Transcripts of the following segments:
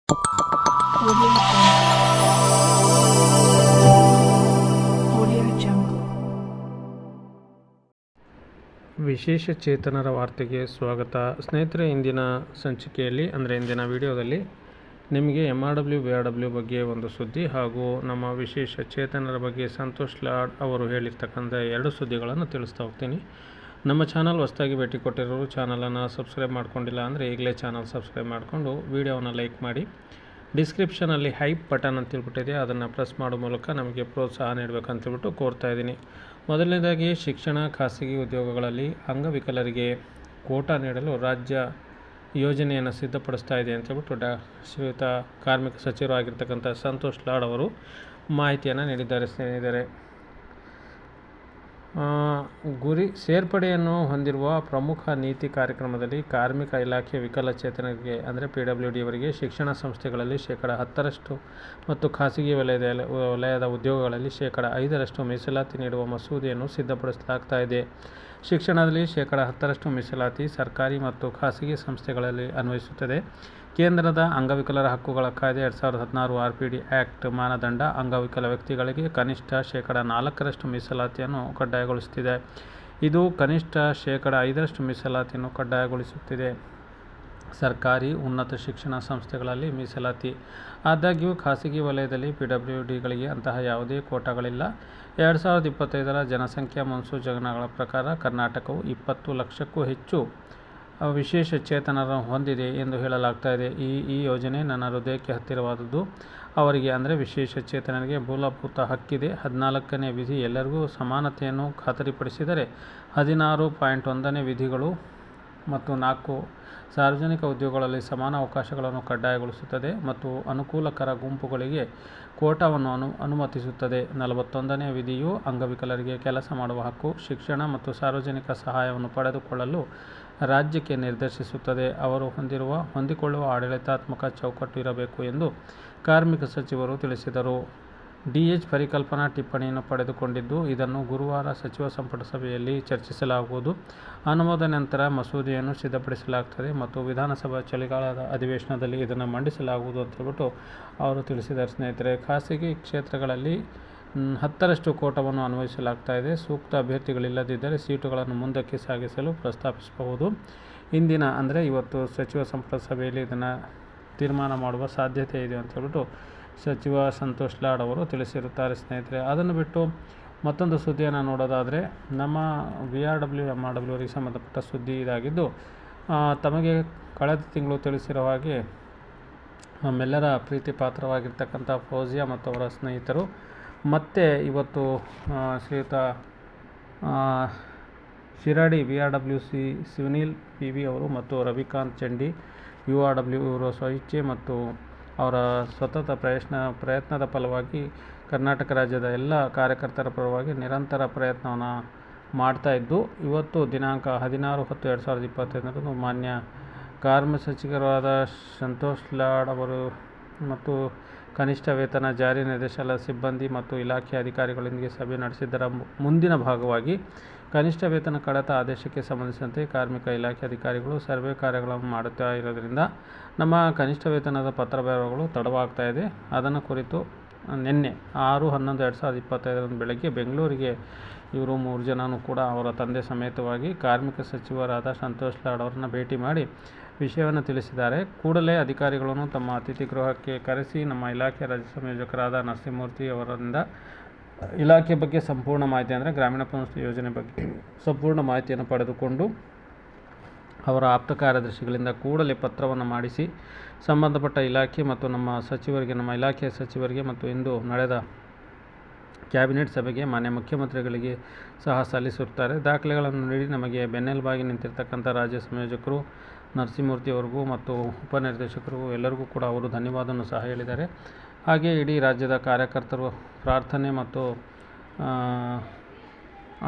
Audio Jungle. ವಿಶೇಷ ಚೇತನರ ವಾರ್ತೆಗೆ ಸ್ವಾಗತ. ಸ್ನೇಹಿತರೆ, ಇಂದಿನ ಸಂಚಿಕೆಯಲ್ಲಿ ಅಂದರೆ ಇಂದಿನ ವಿಡಿಯೋದಲ್ಲಿ ನಿಮಗೆ MRW VRW ಬಗ್ಗೆ ಒಂದು ಸುದ್ದಿ ಹಾಗೂ ನಮ್ಮ ವಿಶೇಷ ಚೇತನರ ಬಗ್ಗೆ ಸಂತೋಷ್ ಲಾಡ್ ಅವರು ಹೇಳಿರ್ತಕ್ಕಂಥ 2 ಸುದ್ದಿಗಳನ್ನು ತಿಳಿಸ್ತಾ ಹೋಗ್ತೀನಿ. ನಮ್ಮ ಚಾನಲ್ ಹೊಸದಾಗಿ ಭೇಟಿ ಕೊಟ್ಟಿರೋರು ಚಾನಲನ್ನು ಸಬ್ಸ್ಕ್ರೈಬ್ ಮಾಡ್ಕೊಂಡಿಲ್ಲ ಅಂದರೆ ಈಗಲೇ ಚಾನಲ್ ಸಬ್ಸ್ಕ್ರೈಬ್ ಮಾಡಿಕೊಂಡು ವಿಡಿಯೋವನ್ನು ಲೈಕ್ ಮಾಡಿ. ಡಿಸ್ಕ್ರಿಪ್ಷನಲ್ಲಿ ಹೈಪ್ ಬಟನ್ ಅಂತ ಹೇಳ್ಬಿಟ್ಟಿದೆ, ಅದನ್ನು ಪ್ರೆಸ್ ಮಾಡೋ ಮೂಲಕ ನಮಗೆ ಪ್ರೋತ್ಸಾಹ ನೀಡಬೇಕಂತೇಳ್ಬಿಟ್ಟು ಕೋರ್ತಾ ಇದ್ದೀನಿ. ಮೊದಲನೇದಾಗಿ ಶಿಕ್ಷಣ ಖಾಸಗಿ ಉದ್ಯೋಗಗಳಲ್ಲಿ ಅಂಗವಿಕಲರಿಗೆ ಕೋಟಾ ನೀಡಲು ರಾಜ್ಯ ಯೋಜನೆಯನ್ನು ಸಿದ್ಧಪಡಿಸ್ತಾ ಇದೆ ಅಂತೇಳ್ಬಿಟ್ಟು ಶ್ರೀಯುತ ಕಾರ್ಮಿಕ ಸಚಿವರು ಆಗಿರ್ತಕ್ಕಂಥ ಸಂತೋಷ್ ಲಾಡ್ ಅವರು ಮಾಹಿತಿಯನ್ನು ನೀಡಿದ್ದಾರೆ. ಗುರಿ ಸೇರ್ಪಡೆಯನ್ನು ಹೊಂದಿರುವ ಪ್ರಮುಖ ನೀತಿ ಕಾರ್ಯಕ್ರಮದಲ್ಲಿ ಕಾರ್ಮಿಕ ಇಲಾಖೆ ವಿಕಲಚೇತನರಿಗೆ ಅಂದರೆ PWD ಅವರಿಗೆ ಶಿಕ್ಷಣ ಸಂಸ್ಥೆಗಳಲ್ಲಿ 10% ಮತ್ತು ಖಾಸಗಿ ವಲಯದ ಉದ್ಯೋಗಗಳಲ್ಲಿ 5% ಮೀಸಲಾತಿ ನೀಡುವ ಮಸೂದೆಯನ್ನು ಸಿದ್ಧಪಡಿಸಲಾಗ್ತಾ ಇದೆ. ಶಿಕ್ಷಣದಲ್ಲಿ 10% ಮೀಸಲಾತಿ ಸರ್ಕಾರಿ ಮತ್ತು ಖಾಸಗಿ ಸಂಸ್ಥೆಗಳಲ್ಲಿ ಅನ್ವಯಿಸುತ್ತದೆ. ಕೇಂದ್ರದ ಅಂಗವಿಕಲರ ಹಕ್ಕುಗಳ ಕಾಯ್ದೆ 2016 RPD ಆ್ಯಕ್ಟ್ ಮಾನದಂಡ ಅಂಗವಿಕಲ ವ್ಯಕ್ತಿಗಳಿಗೆ ಕನಿಷ್ಠ 4% ಮೀಸಲಾತಿಯನ್ನು ಕಡ್ಡಾಯಗೊಳಿಸುತ್ತಿದೆ. ಇದು ಕನಿಷ್ಠ 5% ಮೀಸಲಾತಿಯನ್ನು ಕಡ್ಡಾಯಗೊಳಿಸುತ್ತಿದೆ. ಸರ್ಕಾರಿ ಉನ್ನತ ಶಿಕ್ಷಣ ಸಂಸ್ಥೆಗಳಲ್ಲಿ ಮೀಸಲಾತಿ. ಆದಾಗ್ಯೂ ಖಾಸಗಿ ವಲಯದಲ್ಲಿ PWDಗಳಿಗೆ ಅಂತಹ ಯಾವುದೇ ಕೋಟಾಗಳಿಲ್ಲ. 2025ರ ಜನಸಂಖ್ಯಾ ಮುನ್ಸೂಚನೆಗಳ ಪ್ರಕಾರ ಕರ್ನಾಟಕವು 20 ಲಕ್ಷಕ್ಕೂ ಹೆಚ್ಚು ವಿಶೇಷ ಚೇತನರನ್ನು ಹೊಂದಿದೆ ಎಂದು ಹೇಳಲಾಗ್ತಾ ಇದೆ. ಈ ಯೋಜನೆ ನನ್ನ ಹೃದಯಕ್ಕೆ ಹತ್ತಿರವಾದದ್ದು. ಅವರಿಗೆ ಅಂದರೆ ವಿಶೇಷ ಚೇತನರಿಗೆ ಮೂಲಭೂತ ಹಕ್ಕಿದೆ. 14ನೇ ವಿಧಿ ಎಲ್ಲರಿಗೂ ಸಮಾನತೆಯನ್ನು ಖಾತರಿಪಡಿಸಿದರೆ 16.1ನೇ ವಿಧಿಗಳು ಮತ್ತು 4 ಸಾರ್ವಜನಿಕ ಉದ್ಯೋಗಗಳಲ್ಲಿ ಸಮಾನ ಅವಕಾಶಗಳನ್ನು ಕಡ್ಡಾಯಗೊಳಿಸುತ್ತದೆ ಮತ್ತು ಅನುಕೂಲಕರ ಗುಂಪುಗಳಿಗೆ ಕೋಟಾವನ್ನು ಅನುಮತಿಸುತ್ತದೆ. 41ನೇ ವಿಧಿಯು ಅಂಗವಿಕಲರಿಗೆ ಕೆಲಸ ಮಾಡುವ ಹಕ್ಕು, ಶಿಕ್ಷಣ ಮತ್ತು ಸಾರ್ವಜನಿಕ ಸಹಾಯವನ್ನು ಪಡೆದುಕೊಳ್ಳಲು ರಾಜ್ಯಕ್ಕೆ ನಿರ್ದೇಶಿಸುತ್ತದೆ. ಅವರು ಹೊಂದಿಕೊಳ್ಳುವ ಆಡಳಿತಾತ್ಮಕ ಚೌಕಟ್ಟು ಇರಬೇಕು ಎಂದು ಕಾರ್ಮಿಕ ಸಚಿವರು ತಿಳಿಸಿದರು. DH ಪರಿಕಲ್ಪನಾ ಟಿಪ್ಪಣಿಯನ್ನು ಪಡೆದುಕೊಂಡಿದ್ದು, ಇದನ್ನು ಗುರುವಾರ ಸಚಿವ ಸಂಪುಟ ಸಭೆಯಲ್ಲಿ ಚರ್ಚಿಸಲಾಗುವುದು. ಅನುಮೋದನೆ ನಂತರ ಮಸೂದೆಯನ್ನು ಸಿದ್ಧಪಡಿಸಲಾಗುತ್ತದೆ ಮತ್ತು ವಿಧಾನಸಭಾ ಚಳಿಗಾಲದ ಅಧಿವೇಶನದಲ್ಲಿ ಇದನ್ನು ಮಂಡಿಸಲಾಗುವುದು ಅಂತ ಹೇಳ್ಬಿಟ್ಟು ಅವರು ತಿಳಿಸಿದ್ದಾರೆ. ಸ್ನೇಹಿತರೆ, ಖಾಸಗಿ ಕ್ಷೇತ್ರಗಳಲ್ಲಿ 10% ಕೋಟಾವನ್ನು ಅನ್ವಯಿಸಲಾಗ್ತಾ ಇದೆ. ಸೂಕ್ತ ಅಭ್ಯರ್ಥಿಗಳಿಲ್ಲದಿದ್ದರೆ ಸೀಟುಗಳನ್ನು ಮುಂದಕ್ಕೆ ಸಾಗಿಸಲು ಪ್ರಸ್ತಾಪಿಸಬಹುದು. ಇಂದಿನ ಅಂದರೆ ಇವತ್ತು ಸಚಿವ ಸಂಪುಟ ಸಭೆಯಲ್ಲಿ ಇದನ್ನು ತೀರ್ಮಾನ ಮಾಡುವ ಸಾಧ್ಯತೆ ಇದೆ ಅಂತ ಹೇಳ್ಬಿಟ್ಟು ಸಚಿವ ಸಂತೋಷ್ ಲಾಡ್ ಅವರು ತಿಳಿಸಿರುತ್ತಾರೆ. ಸ್ನೇಹಿತರೆ, ಅದನ್ನು ಬಿಟ್ಟು ಮತ್ತೊಂದು ಸುದ್ದಿಯನ್ನು ನೋಡೋದಾದರೆ ನಮ್ಮ VRW MRW ಅವರಿಗೆ ಸಂಬಂಧಪಟ್ಟ ಸುದ್ದಿ ಇದಾಗಿದ್ದು, ತಮಗೆ ಕಳೆದ ತಿಂಗಳು ತಿಳಿಸಿರೋ ಹಾಗೆ ನಮ್ಮೆಲ್ಲರ ಪ್ರೀತಿ ಪಾತ್ರವಾಗಿರ್ತಕ್ಕಂಥ ಫೌಜಿಯಾ ಮತ್ತು ಅವರ ಸ್ನೇಹಿತರು ಮತ್ತೆ ಇವತ್ತು ಶ್ರೀಯುತ ಶಿರಾಡಿ VRWC ಸುನೀಲ್ PV ಅವರು ಮತ್ತು ರವಿಕಾಂತ್ ಚಂಡಿ URW ಇವರ ಸ್ವಇಚ್ಛೆ ಮತ್ತು ಅವರ ಸತತ ಪ್ರಯತ್ನದ ಫಲವಾಗಿ ಕರ್ನಾಟಕ ರಾಜ್ಯದ ಎಲ್ಲ ಕಾರ್ಯಕರ್ತರ ಪರವಾಗಿ ನಿರಂತರ ಪ್ರಯತ್ನವನ್ನು ಮಾಡ್ತಾ ಇದ್ದು, ಇವತ್ತು ದಿನಾಂಕ 16/10/2025 ಮಾನ್ಯ ಕಾರ್ಮಿಕ ಸಚಿವರಾದ ಸಂತೋಷ್ ಲಾಡ್ ಅವರು ಮತ್ತು ಕನಿಷ್ಠ ವೇತನ ಜಾರಿ ನಿರ್ದೇಶಾಲಯದ ಸಿಬ್ಬಂದಿ ಮತ್ತು ಇಲಾಖೆ ಅಧಿಕಾರಿಗಳೊಂದಿಗೆ ಸಭೆ ನಡೆಸಿದ್ದರ ಮುಂದಿನ ಭಾಗವಾಗಿ ಕನಿಷ್ಠ ವೇತನ ಕಡತ ಆದೇಶಕ್ಕೆ ಸಂಬಂಧಿಸಿದಂತೆ ಕಾರ್ಮಿಕ ಇಲಾಖೆ ಅಧಿಕಾರಿಗಳು ಸರ್ವೆ ಕಾರ್ಯಗಳನ್ನು ಮಾಡುತ್ತಾ ಇರೋದರಿಂದ ನಮ್ಮ ಕನಿಷ್ಠ ವೇತನದ ಪತ್ರ ಬರಹಗಳು ತಡವಾಗ್ತಾ ಇದೆ. ಅದನ್ನು ಕುರಿತು ನಿನ್ನೆ 6/11/2025 ಬೆಳಗ್ಗೆ ಬೆಂಗಳೂರಿಗೆ ಇವರು 3 ಜನನೂ ಕೂಡ ಅವರ ತಂದೆ ಸಮೇತವಾಗಿ ಕಾರ್ಮಿಕ ಸಚಿವರಾದ ಸಂತೋಷ್ ಲಾಡ್ ಅವರನ್ನು ಭೇಟಿ ಮಾಡಿ ವಿಷಯವನ್ನು ತಿಳಿಸಿದ್ದಾರೆ. ಕೂಡಲೇ ಅಧಿಕಾರಿಗಳನ್ನು ತಮ್ಮ ಅತಿಥಿ ಗೃಹಕ್ಕೆ ಕರೆಸಿ ನಮ್ಮ ಇಲಾಖೆ ರಾಜ್ಯ ಸಂಯೋಜಕರಾದ ನರಸಿಂಹಮೂರ್ತಿ ಅವರಿಂದ ಇಲಾಖೆ ಬಗ್ಗೆ ಸಂಪೂರ್ಣ ಮಾಹಿತಿ ಅಂದರೆ ಗ್ರಾಮೀಣ ಪಂಚಾಯತ್ ಯೋಜನೆ ಬಗ್ಗೆ ಸಂಪೂರ್ಣ ಮಾಹಿತಿಯನ್ನು ಪಡೆದುಕೊಂಡು ಅವರ ಆಪ್ತ ಕಾರ್ಯದರ್ಶಿಗಳಿಂದ ಕೂಡಲೇ ಪತ್ರವನ್ನು ಮಾಡಿಸಿ ಸಂಬಂಧಪಟ್ಟ ಇಲಾಖೆ ಮತ್ತು ನಮ್ಮ ಇಲಾಖೆಯ ಸಚಿವರಿಗೆ ಮತ್ತು ಇಂದು ನಡೆದ ಕ್ಯಾಬಿನೆಟ್ ಸಭೆಗೆ ಮಾನ್ಯ ಮುಖ್ಯಮಂತ್ರಿಗಳಿಗೆ ಸಹ ಸಲ್ಲಿಸುತ್ತಾರೆ. ದಾಖಲೆಗಳನ್ನು ನೀಡಿ ನಮಗೆ ಬೆನ್ನೆಲುಬಾಗಿ ನಿಂತಿರ್ತಕ್ಕಂಥ ರಾಜ್ಯ ಸಂಯೋಜಕರು ನರಸಿಂಹಮೂರ್ತಿ ಅವರಿಗೂ ಮತ್ತು ಉಪನಿರ್ದೇಶಕರಿಗೂ ಎಲ್ಲರಿಗೂ ಕೂಡ ಅವರು ಧನ್ಯವಾದವನ್ನು ಸಹ ಹೇಳಿದ್ದಾರೆ. ಹಾಗೆ ಇಡೀ ರಾಜ್ಯದ ಕಾರ್ಯಕರ್ತರು ಪ್ರಾರ್ಥನೆ ಮತ್ತು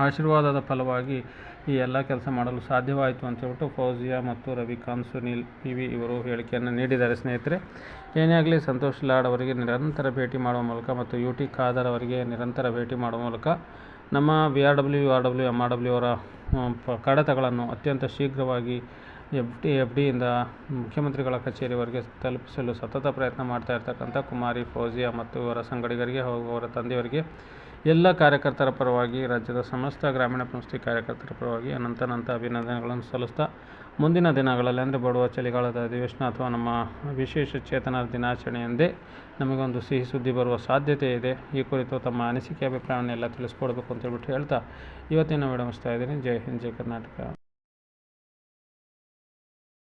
ಆಶೀರ್ವಾದದ ಫಲವಾಗಿ ಈ ಎಲ್ಲ ಕೆಲಸ ಮಾಡಲು ಸಾಧ್ಯವಾಯಿತು ಅಂತ ಹೇಳ್ಬಿಟ್ಟು ಫೌಜಿಯಾ ಮತ್ತು ರವಿಕಾಂತ್ ಸುನೀಲ್ PV ಇವರು ಹೇಳಿಕೆಯನ್ನು ನೀಡಿದ್ದಾರೆ. ಸ್ನೇಹಿತರೆ, ಏನೇ ಆಗಲಿ ಸಂತೋಷ್ ಲಾಡ್ ಅವರಿಗೆ ನಿರಂತರ ಭೇಟಿ ಮಾಡುವ ಮೂಲಕ ಮತ್ತು UT ಖಾದರ್ ಅವರಿಗೆ ನಿರಂತರ ಭೇಟಿ ಮಾಡುವ ಮೂಲಕ ನಮ್ಮ VRW URW MRW ಅವರ ಕಡತಗಳನ್ನು ಅತ್ಯಂತ ಶೀಘ್ರವಾಗಿ ಎಫ್ ಡಿಯಿಂದ ಮುಖ್ಯಮಂತ್ರಿಗಳ ಕಚೇರಿವರೆಗೆ ತಲುಪಿಸಲು ಸತತ ಪ್ರಯತ್ನ ಮಾಡ್ತಾ ಇರ್ತಕ್ಕಂಥ ಕುಮಾರಿ ಫೌಜಿಯಾ ಮತ್ತು ಇವರ ಸಂಗಡಿಗರಿಗೆ ಹಾಗೂ ಅವರ ತಂದೆಯವರಿಗೆ ಎಲ್ಲ ಕಾರ್ಯಕರ್ತರ ಪರವಾಗಿ, ರಾಜ್ಯದ ಸಮಸ್ತ ಗ್ರಾಮೀಣ ಪಂಚಾಯತಿ ಕಾರ್ಯಕರ್ತರ ಪರವಾಗಿ ಅನಂತ ಅಭಿನಂದನೆಗಳನ್ನು ಸಲ್ಲಿಸ್ತಾ, ಮುಂದಿನ ದಿನಗಳಲ್ಲಿ ಅಂದರೆ ಬರುವ ಚಳಿಗಾಲದ ಅಧಿವೇಶನ ಅಥವಾ ನಮ್ಮ ವಿಶೇಷ ಚೇತನರ ದಿನಾಚರಣೆಯಂದೇ ನಮಗೊಂದು ಸಿಹಿ ಸುದ್ದಿ ಬರುವ ಸಾಧ್ಯತೆ ಇದೆ. ಈ ಕುರಿತು ತಮ್ಮ ಅನಿಸಿಕೆ ಅಭಿಪ್ರಾಯವನ್ನೆಲ್ಲ ತಿಳಿಸ್ಕೊಡ್ಬೇಕು ಅಂತ ಹೇಳ್ಬಿಟ್ಟು ಹೇಳ್ತಾ ಇವತ್ತಿನ ವಿಡಿಯೋ ಮುಗಿಸ್ತಾ ಇದ್ದೀನಿ. ಜೈ ಹಿಂದ್, ಜೈ ಕರ್ನಾಟಕ.